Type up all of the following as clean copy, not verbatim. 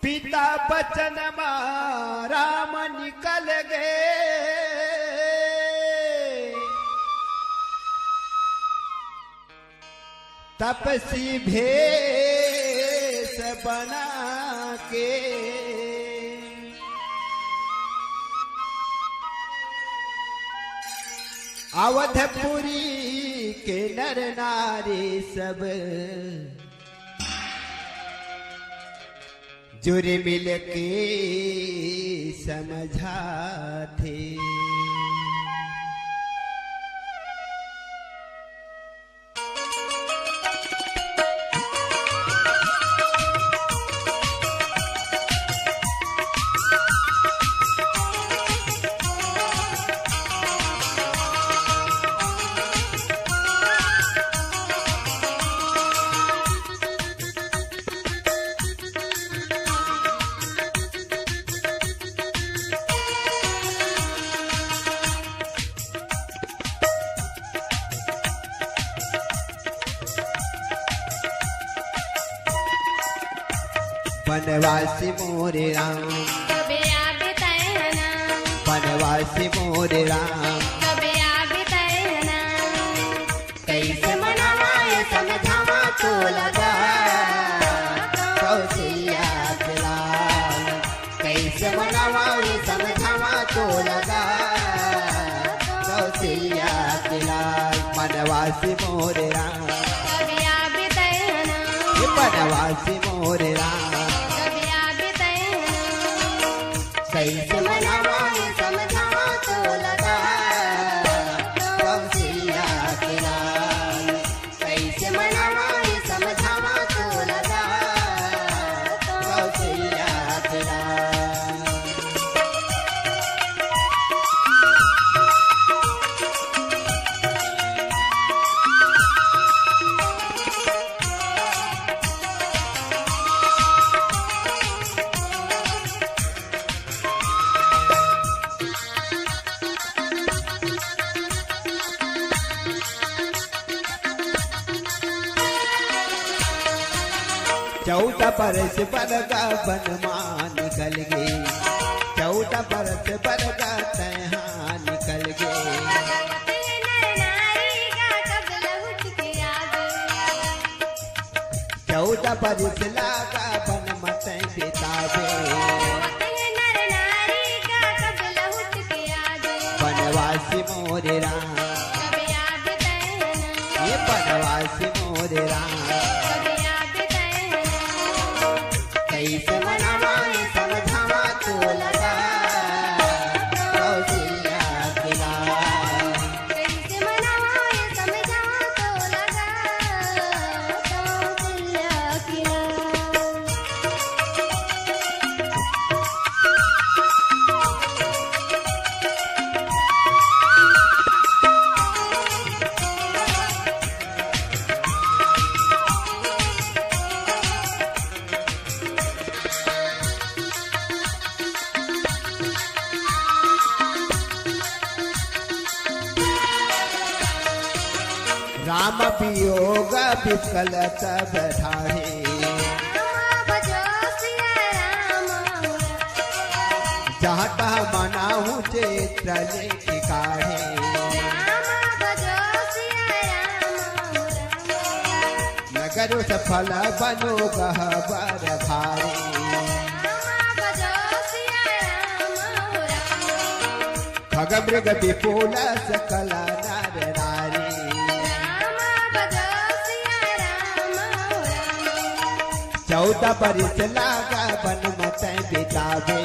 पिता बचन राम निकल गए, तपसी भेष बना के अवधपुरी के नर नारी सब जुड़ मिल के समझाते। बनवासी मोरे राम कबे आगे तैना, बनवासी मोरे राम कबे आगे तैना। कैसे मनावाए समझावा तो लगा कौशल्या के लाल, कैसे मनावाए समझावा तो लगा कौशल्या के लाल। बनवासी मोरे राम कबे आगे तैना, बनवासी मोरे राम कैसे मनावाए समझावा तो लगा कौशल्या के लाल, कैसे मनावाए समझावा तो लगा कौशल्या के लाल। चौदह बरस बरगा बनमान निकल गए, चौदह बरस बरगा तहाँ निकल गए। चौदह बरस लागा बन मत बितावे, बनवासी मोरे राम ये बनवासी मोरे राम। कैसे मनावाए समझावा तो लगा कौशल्या के लाल, कैसे मनावाए समझावा तो लगा कौशल्या के लाल। राम वियोग विकल तब ढाढ़े, जहाँ तहाँ मनाहू चित्र लेके काढ़े। नगर सफल बनो गहबर भारी, खग मृग विपुल सकल नर नारी। चौदह बरस लागा बन मत बितावे,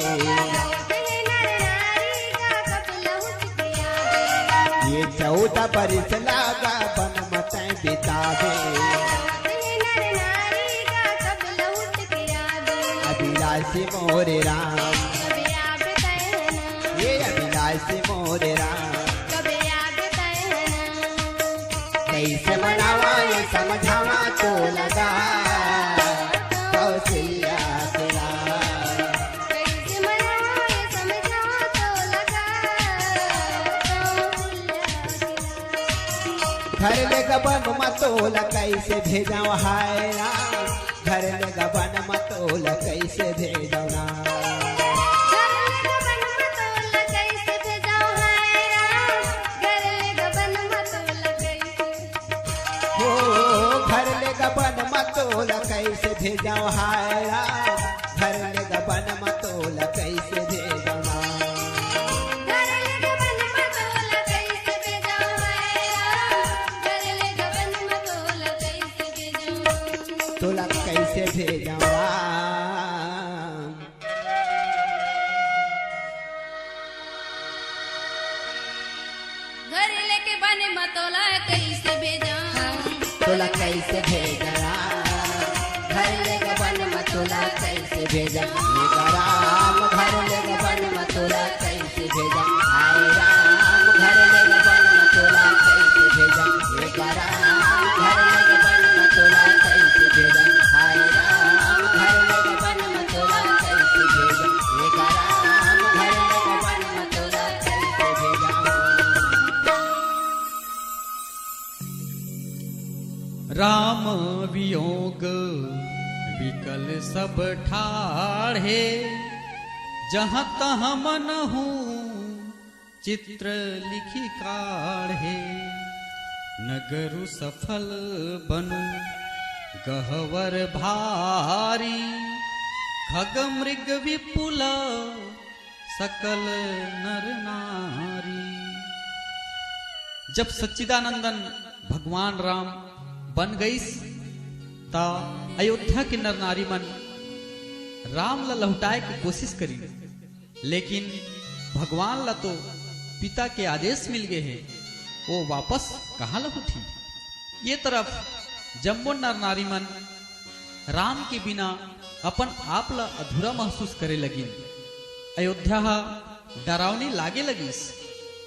ये चौदह बरस लागा बन मत बितावे। अभिलाषी मोरे राम ये अभिलाषी मोरे राम। कैसे मनावाए समझावा तो लगा कौशल्या के लाल, कैसे मनावाए समझावा तो लगा कौशल्या के लाल। घर ले गबन मतोला कैसे भेजा हाय राम, घर ले गबन मतोल कैसे भेजना घर ले गबन मतोला कैसे भेजाऊं हाय राम घर ले गबन मतोला कैसे हो घर ले गबन मतोल कैसे भेजाऊं हाय राम घर ले गबन मतोल कैसे भेजना घर ले गबन मतोला कैसे भेजाऊं हाय राम घर ले गबन मतोला कैसे भेजाऊं तोला कैसे भेजाऊं राम घर लेके बने मतोला कैसे भेजाऊं तोला कैसे भेजना घर ले गबन मतोला कैसे भेजा राम घर ले गबन मतोला कैसे भेजा हाय राम घर ले गबन मतोला कैसे भेजा राम घर ले गबन मतोला कैसे भेजा हाय राम घर ले गबन मतोला कैसे भेजा राम घर ले गबन मतोला कैसे भेजा राम वियोग विकल सब ठाढ़े जहाँ तहाँ मन हूँ चित्र लिखी काढ़े नगरु सफल बनु गहवर भारी खग मृग विपुल सकल नर नारी। जब सच्चिदानंदन भगवान राम बन गईस ता अयोध्या के नर नारी मन राम ला लौटाए की कोशिश करी, लेकिन भगवान ला तो पिता के आदेश मिल गए हैं, वो वापस कहाँ लौटी। ये तरफ जम्बो नर नारी मन राम के बिना अपन आप ला अधूरा महसूस करे लगी। अयोध्या डरावनी लागे लगिस,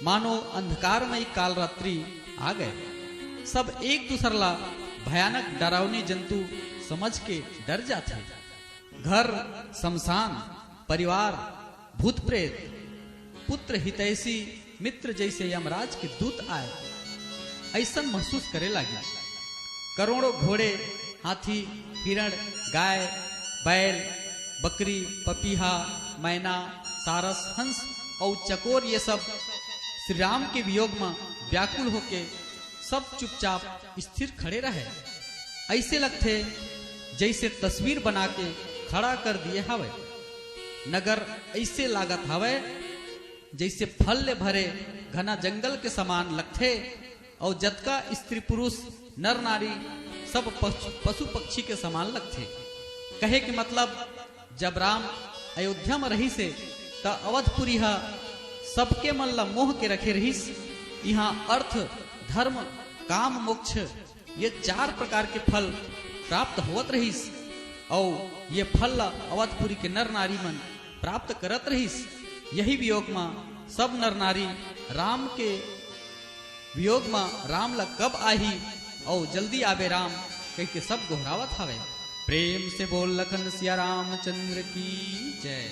मानो अंधकारमयी काल रात्रि आ गए। सब एक दूसर ला भयानक डरावनी जंतु समझ के डर जाते। घर शमशान, परिवार, भूत प्रेत, पुत्र हितैषी मित्र जैसे यमराज के दूत आए ऐसा महसूस करे लगे। करोड़ों घोड़े, हाथी, हिरण, गाय, बैल, बकरी, पपीहा, मैना, सारस, हंस और चकोर ये सब श्री राम के वियोग में व्याकुल होके सब चुपचाप स्थिर खड़े रहे। ऐसे लगते जैसे तस्वीर बना के खड़ा कर दिए हवे। नगर ऐसे लागत हवे जैसे फल ले भरे घना जंगल के समान लगते, और जतका स्त्री पुरुष नर नारी सब पशु पक्षी के समान लगते। कहे के मतलब जब राम अयोध्या में रही से त अवधपुरी सबके मन ला मोह के रखे रहीस। यहाँ अर्थ, धर्म, काम, मोक्ष ये 4 प्रकार के फल प्राप्त होत रहीस, और ये फल ला अवधपुरी के नर नारी मन प्राप्त करत रहीस। यही वियोग में सब नर नारी राम के वियोग में राम ला कब आही और जल्दी आवे राम कह के सब गोहरावत हवे। प्रेम से बोल लखन सिया रामचंद्र की जय।